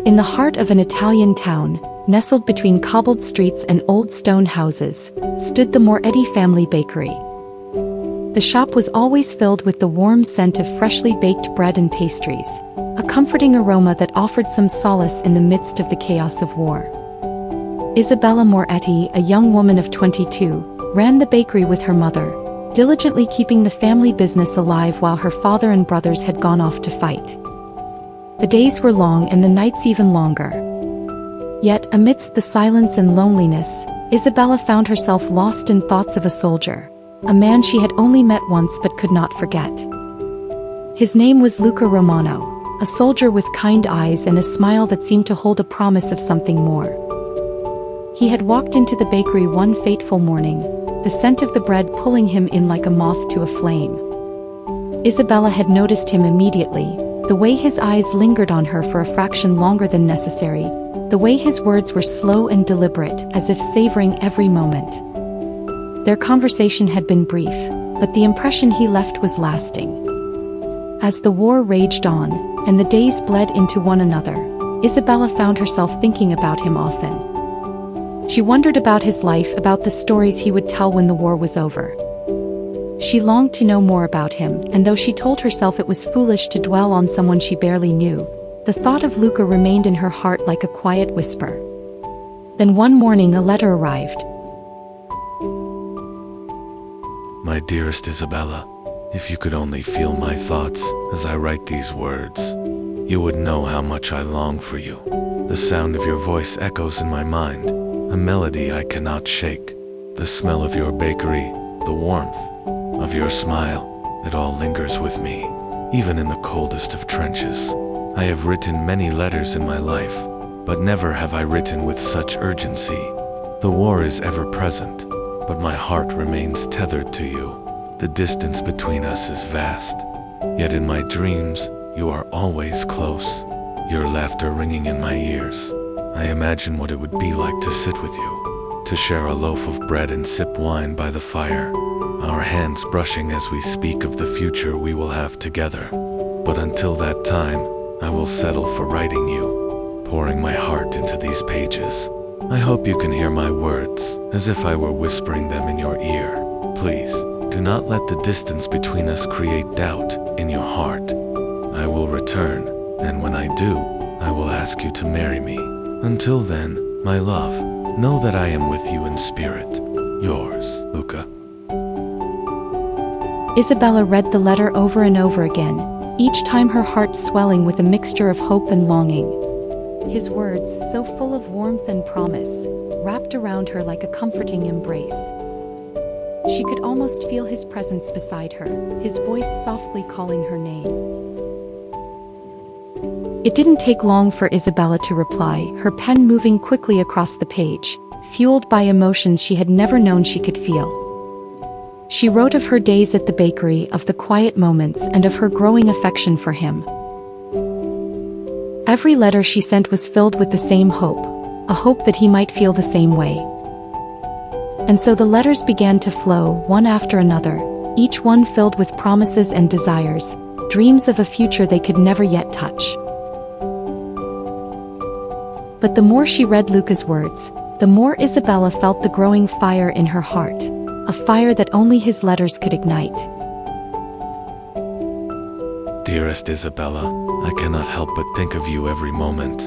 In the heart of an Italian town, nestled between cobbled streets and old stone houses, stood the Moretti family bakery. The shop was always filled with the warm scent of freshly baked bread and pastries, a comforting aroma that offered some solace in the midst of the chaos of war. Isabella Moretti, a young woman of 22, ran the bakery with her mother, diligently keeping the family business alive while her father and brothers had gone off to fight. The days were long and the nights even longer. Yet, amidst the silence and loneliness, Isabella found herself lost in thoughts of a soldier, a man she had only met once but could not forget. His name was Luca Romano, a soldier with kind eyes and a smile that seemed to hold a promise of something more. He had walked into the bakery one fateful morning, the scent of the bread pulling him in like a moth to a flame. Isabella had noticed him immediately, the way his eyes lingered on her for a fraction longer than necessary, the way his words were slow and deliberate, as if savoring every moment. Their conversation had been brief, but the impression he left was lasting. As the war raged on, and the days bled into one another, Isabella found herself thinking about him often. She wondered about his life, about the stories he would tell when the war was over. She longed to know more about him, and though she told herself it was foolish to dwell on someone she barely knew, the thought of Luca remained in her heart like a quiet whisper. Then one morning a letter arrived. My dearest Isabella, if you could only feel my thoughts as I write these words, you would know how much I long for you. The sound of your voice echoes in my mind, a melody I cannot shake. The smell of your bakery, the warmth of your smile, it all lingers with me, even in the coldest of trenches. I have written many letters in my life, but never have I written with such urgency. The war is ever present, but my heart remains tethered to you. The distance between us is vast, yet in my dreams, you are always close, your laughter ringing in my ears. I imagine what it would be like to sit with you, to share a loaf of bread and sip wine by the fire, our hands brushing as we speak of the future we will have together. But until that time, I will settle for writing you, pouring my heart into these pages. I hope you can hear my words, as if I were whispering them in your ear. Please, do not let the distance between us create doubt in your heart. I will return, and when I do, I will ask you to marry me. Until then, my love, know that I am with you in spirit. Yours, Luca. Isabella read the letter over and over again, each time her heart swelling with a mixture of hope and longing. His words, so full of warmth and promise, wrapped around her like a comforting embrace. She could almost feel his presence beside her, his voice softly calling her name. It didn't take long for Isabella to reply, her pen moving quickly across the page, fueled by emotions she had never known she could feel. She wrote of her days at the bakery, of the quiet moments, and of her growing affection for him. Every letter she sent was filled with the same hope, a hope that he might feel the same way. And so the letters began to flow, one after another, each one filled with promises and desires, dreams of a future they could never yet touch. But the more she read Luca's words, the more Isabella felt the growing fire in her heart, a fire that only his letters could ignite. Dearest Isabella, I cannot help but think of you every moment,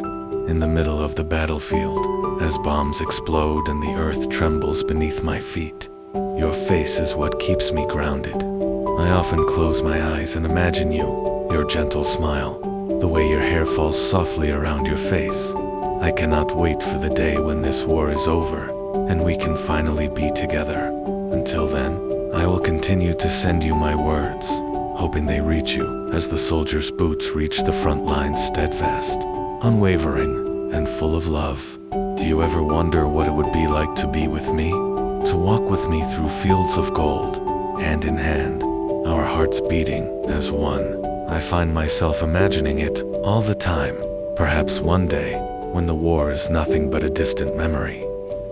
in the middle of the battlefield, as bombs explode and the earth trembles beneath my feet. Your face is what keeps me grounded. I often close my eyes and imagine you, your gentle smile, the way your hair falls softly around your face. I cannot wait for the day when this war is over, and we can finally be together. Until then, I will continue to send you my words, hoping they reach you as the soldier's boots reach the front lines, steadfast, unwavering, and full of love. Do you ever wonder what it would be like to be with me? To walk with me through fields of gold, hand in hand, our hearts beating as one. I find myself imagining it all the time. Perhaps one day, when the war is nothing but a distant memory,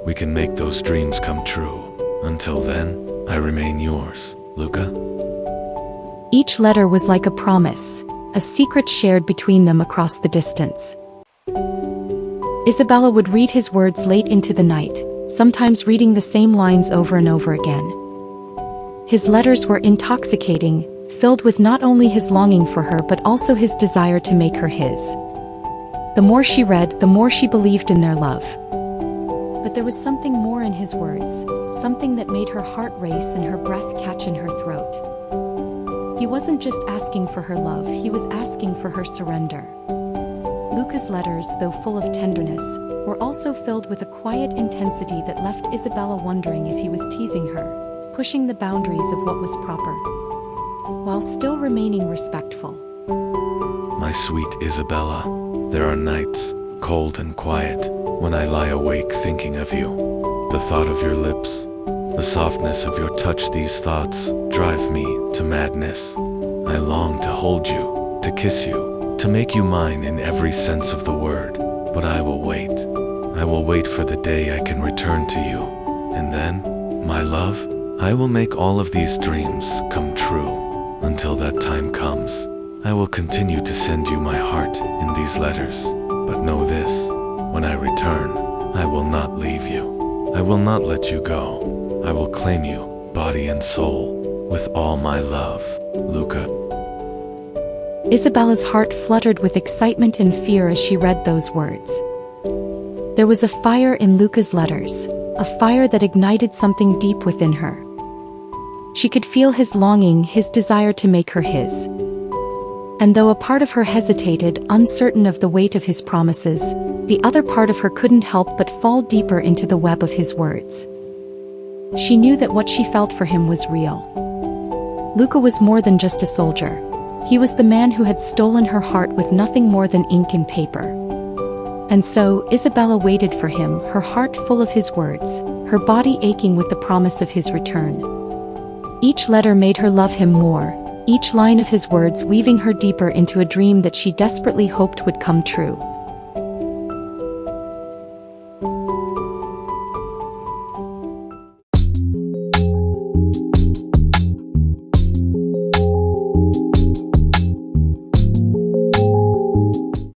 we can make those dreams come true. Until then, I remain yours, Luca. Each letter was like a promise, a secret shared between them across the distance. Isabella would read his words late into the night, sometimes reading the same lines over and over again. His letters were intoxicating, filled with not only his longing for her but also his desire to make her his. The more she read, the more she believed in their love. But there was something more in his words, something that made her heart race and her breath catch in her throat. He wasn't just asking for her love, he was asking for her surrender. Luca's letters, though full of tenderness, were also filled with a quiet intensity that left Isabella wondering if he was teasing her, pushing the boundaries of what was proper, while still remaining respectful. My sweet Isabella, there are nights, cold and quiet, when I lie awake thinking of you. The thought of your lips, the softness of your touch, these thoughts drive me to madness. I long to hold you, to kiss you, to make you mine in every sense of the word. But I will wait. I will wait for the day I can return to you. And then, my love, I will make all of these dreams come true. Until that time comes, I will continue to send you my heart in these letters. But know this, when I return, I will not leave you. I will not let you go. I will claim you, body and soul, with all my love, Luca. Isabella's heart fluttered with excitement and fear as she read those words. There was a fire in Luca's letters, a fire that ignited something deep within her. She could feel his longing, his desire to make her his. And though a part of her hesitated, uncertain of the weight of his promises, the other part of her couldn't help but fall deeper into the web of his words. She knew that what she felt for him was real. Luca was more than just a soldier. He was the man who had stolen her heart with nothing more than ink and paper. And so, Isabella waited for him, her heart full of his words, her body aching with the promise of his return. Each letter made her love him more, each line of his words weaving her deeper into a dream that she desperately hoped would come true.